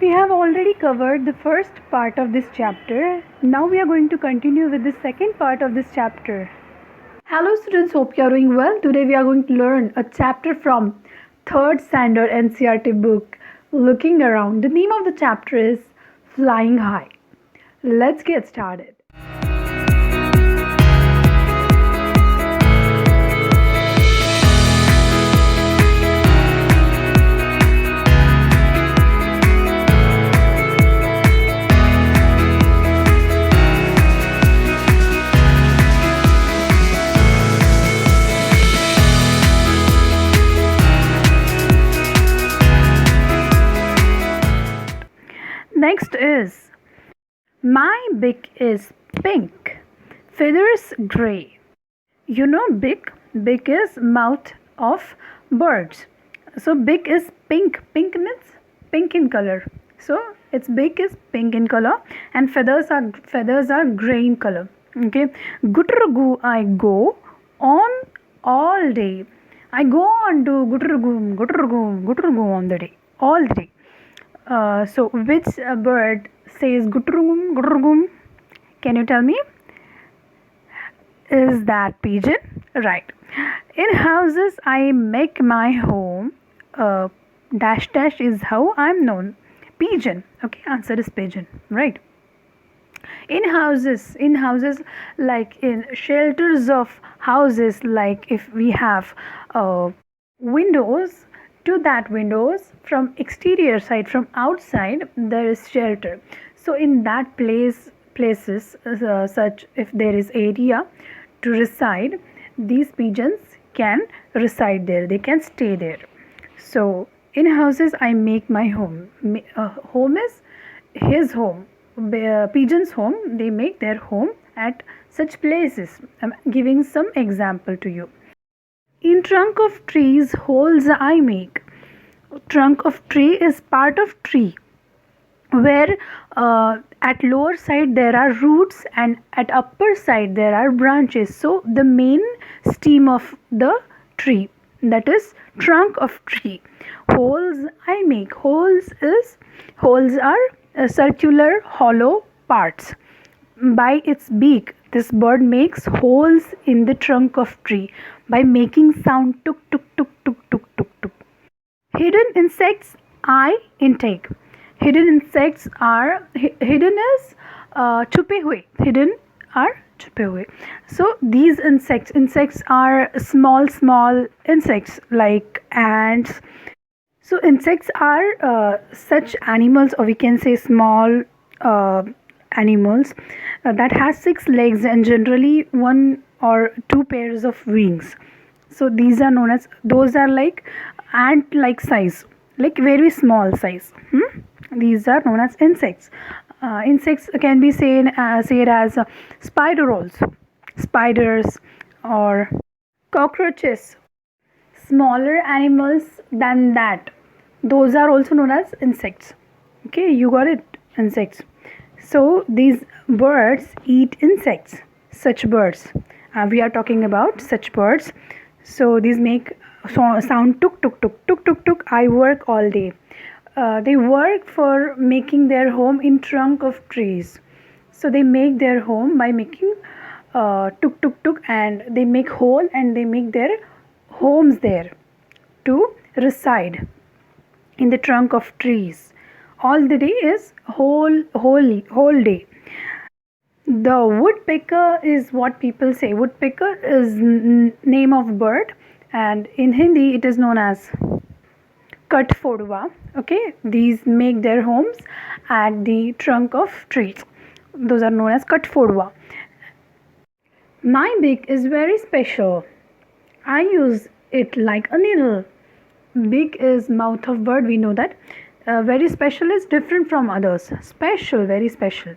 We have already covered the first part of this chapter. Now we are going to continue with the second part of this chapter. Hello students, hope you are doing well. Today we are going to learn a chapter from 3rd standard NCERT book, Looking Around. The name of the chapter is Flying High. Let's get started. Next is my beak is pink, feathers gray. You know beak? Beak is mouth of birds. So beak is pink. Pink means pink in color. So its beak is pink in color and feathers are gray in color. Okay. Gutrugu I go on all day. I go on to gutrugu on the day. All day. So which bird says gutrugum gutrugum? Can you tell me? Is that pigeon? Right. In houses I make my home. Dash dash is how I'm known. Pigeon. Okay, answer is pigeon. Right. In houses like in shelters of houses, like if we have windows, to that windows from exterior side, from outside there is shelter. So in that places such, if there is area to reside, these pigeons can reside there, they can stay there. So in houses I make my home. Home is his home. Pigeon's home, they make their home at such places. I'm giving some example to you. In trunk of trees holes I make. Trunk of tree is part of tree where at lower side there are roots and at upper side there are branches. So the main stem of the tree, that is trunk of tree. Holes I make. Holes are circular hollow parts. By its beak, this bird makes holes in the trunk of tree by making sound tuk tuk tuk tuk tuk tuk tuk. Hidden insects I intake. Hidden insects are hidden is छुपे हुए. Hidden are छुपे हुए. So these insects are small insects like ants. So insects are such animals, or we can say small animals that has 6 legs and generally 1 or 2 pairs of wings. So these are known as, those are like ant like size, like very small size. These are known as insects. Insects can be said as spider also, spiders or cockroaches. Smaller animals than that, those are also known as insects. Okay, you got it, insects. So these birds eat insects. Such birds, we are talking about such birds. So these make sound tuk tuk tuk tuk tuk tuk. I work all day. They work for making their home in trunk of trees. So they make their home by making tuk tuk tuk, and they make hole and they make their homes there to reside in the trunk of trees. All the day is whole day. The woodpecker is what people say. Woodpecker is name of bird, and in Hindi it is known as Katfodwa. Okay, these make their homes at the trunk of trees. Those are known as Katfodwa. My beak is very special. I use it like a needle. Beak is mouth of bird, we know that. Very special is different from others. Special, very special.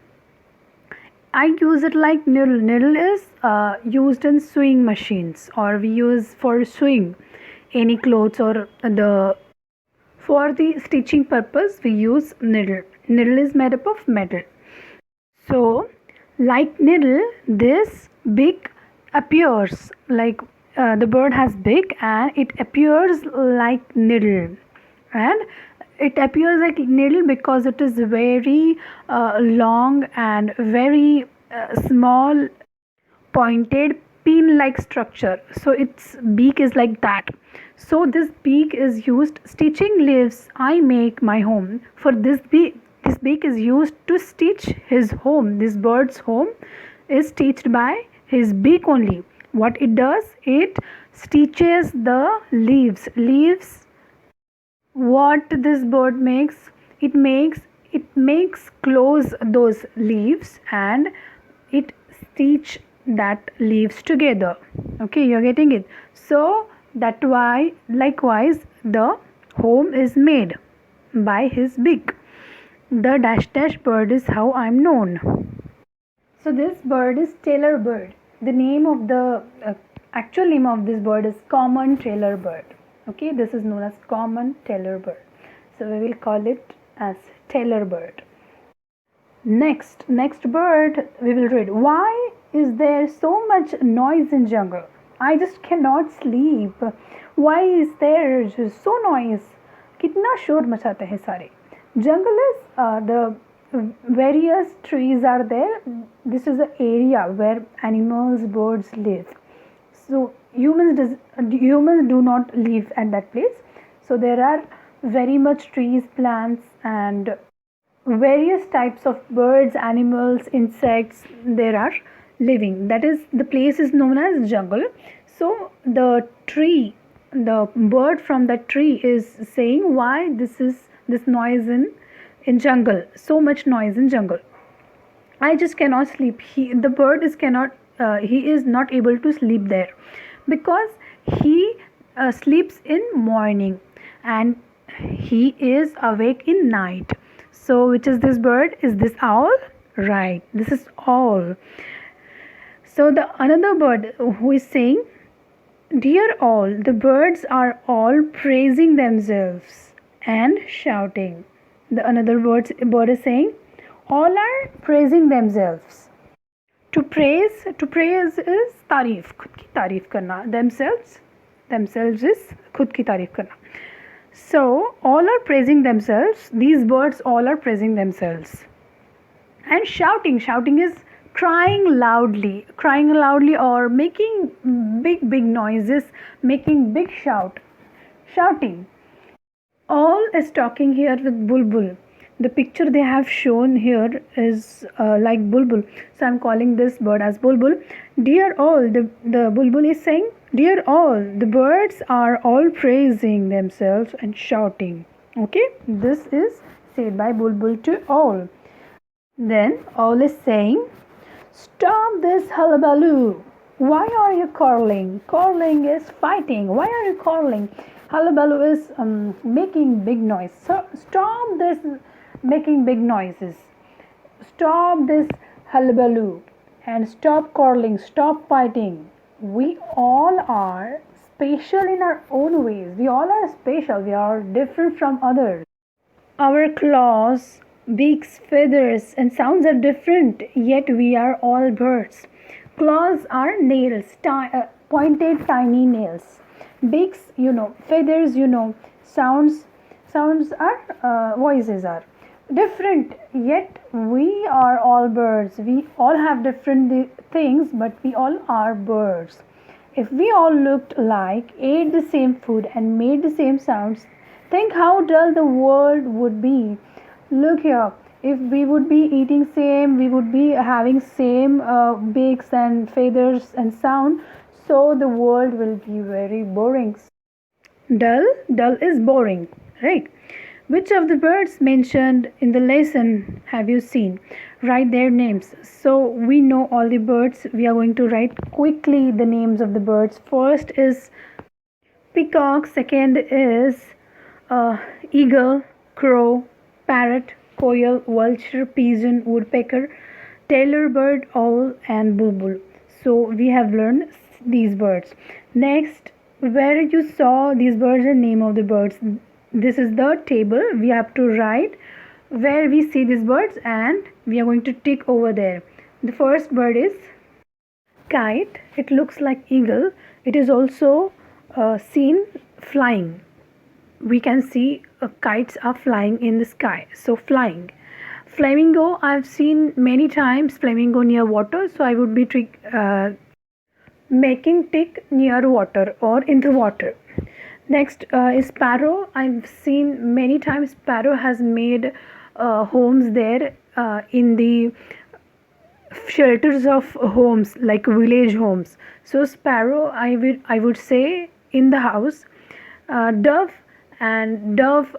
I use it like needle. Needle is used in sewing machines, or we use for sewing any clothes, or for the stitching purpose we use needle. Needle is made up of metal. So like needle, this beak appears like the bird has beak and it appears like needle, and it appears like needle because it is very long and very small pointed pin like structure, so its beak is like that. So this beak is used stitching lives I make my home. For this beak is used to stitch his home. This bird's home is stitched by his beak only. What it does, it stitches the leaves. What this bird makes, it makes close those leaves and it stitch that leaves together. Okay, you're getting it. So that why likewise the home is made by his beak. The dash dash bird is how I'm known. So this bird is tailor bird. The name of the actual name of this bird is common tailor bird. Okay, this is known as common tailor bird. So we will call it as tailor bird. Next bird we will read. Why is there so much noise in jungle? I just cannot sleep. Why is there just so noise? कितना शोर मचाते हैं सारे. Jungle is the various trees are there. This is the area where animals, birds live. So humans do not live at that place. So there are very much trees, plants, and various types of birds, animals, insects there are living. That is, the place is known as jungle. So the bird from the tree is saying why this noise in jungle, so much noise in jungle. I just cannot sleep. The bird he is not able to sleep there because he sleeps in morning and he is awake in night. So which is this bird? Is this owl? Right, this is owl. So the another bird who is saying, dear all, the birds are all praising themselves and shouting. The another bird is saying, all are praising themselves. To praise is तारीफ, खुद की तारीफ करना. Themselves is खुद की तारीफ करना. So all are praising themselves. These birds all are praising themselves. And shouting is crying loudly or making big noises, making big shouting. All is talking here with bulbul. The picture they have shown here is like bulbul, so I'm calling this bird as bulbul. Dear all, the bulbul is saying, dear all, the birds are all praising themselves and shouting. Okay, this is said by bulbul to all. Then all is saying, stop this hullabaloo. Why are you quarreling? Quarreling is fighting. Why are you quarreling? Hullabaloo is making big noise. So stop this making big noises. Stop this hullabaloo and stop quarreling, stop fighting. We all are special in our own ways. We all are special. We are different from others. Our claws, beaks, feathers, and sounds are different, yet we are all birds. Claws are nails, pointed tiny nails. Beaks, feathers, sounds are voices are different, yet we are all birds. We all have different things, but we all are birds. If we all looked alike, ate the same food, and made the same sounds, think how dull the world would be. Look here, if we would be eating same, we would be having same beaks and feathers and sound, so the world will be very boring. Dull is boring, right? Which of the birds mentioned in the lesson have you seen? Write their names. So we know all the birds. We are going to write quickly the names of the birds. First is peacock, second is eagle, crow, parrot, quail, vulture, pigeon, woodpecker, tailor bird, owl, and bulbul. So we have learned these birds. Next, where you saw these birds and name of the birds. This is the table. We have to write where we see these birds and we are going to tick over there. The first bird is kite. It looks like eagle. It is also seen flying. we can see kites are flying in the sky. So flying. Flamingo, I've seen many times flamingo near water, so I would be making tick near water or in the water. Next is sparrow. I've seen many times sparrow has made homes there in the shelters of homes like village homes. So sparrow, I would say in the house. Dove and doves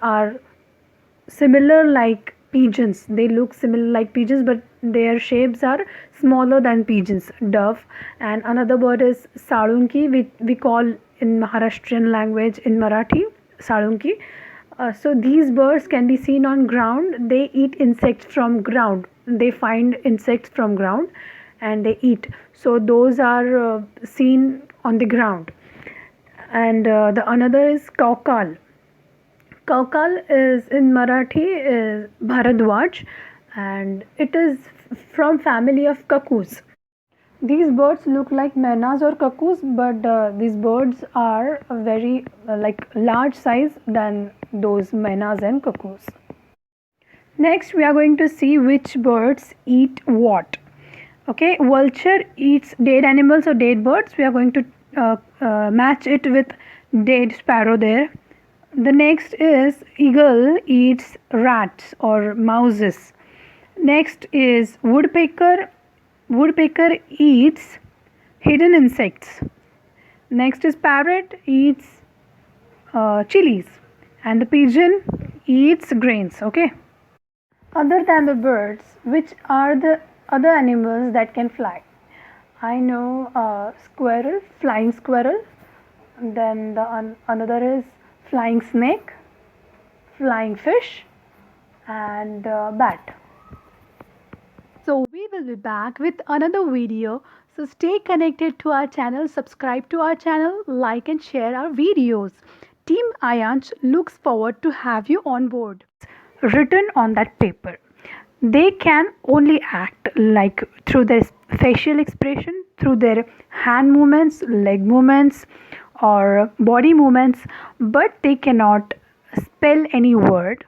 are similar like pigeons. They look similar like pigeons, but their shapes are smaller than pigeons. Dove. And another bird is salunki, which we call in Maharashtrian language in Marathi salunki. So these birds can be seen on ground. They eat insects from ground. They find insects from ground and they eat. So those are seen on the ground. And the another is kaukal. Kaukal is in Marathi is Bharadwaj, and it is from family of cuckoos. These birds look like menas or cuckoos, but these birds are a very like large size than those menas and cuckoos. Next, we are going to see which birds eat what. Okay, vulture eats dead animals or dead birds. We are going to match it with dead sparrow there. The next is eagle eats rats or mouses. Next is woodpecker. Woodpecker eats hidden insects. Next is parrot eats chilies, and the pigeon eats grains. Okay. Other than the birds, which are the other animals that can fly? I know squirrel, flying squirrel. Then the another is flying snake, flying fish, and bat. So we will be back with another video. So stay connected to our channel, subscribe to our channel, like and share our videos. Team Ayanch looks forward to have you on board. Written on that paper. They can only act like through their facial expression, through their hand movements, leg movements, or body movements, but they cannot spell any word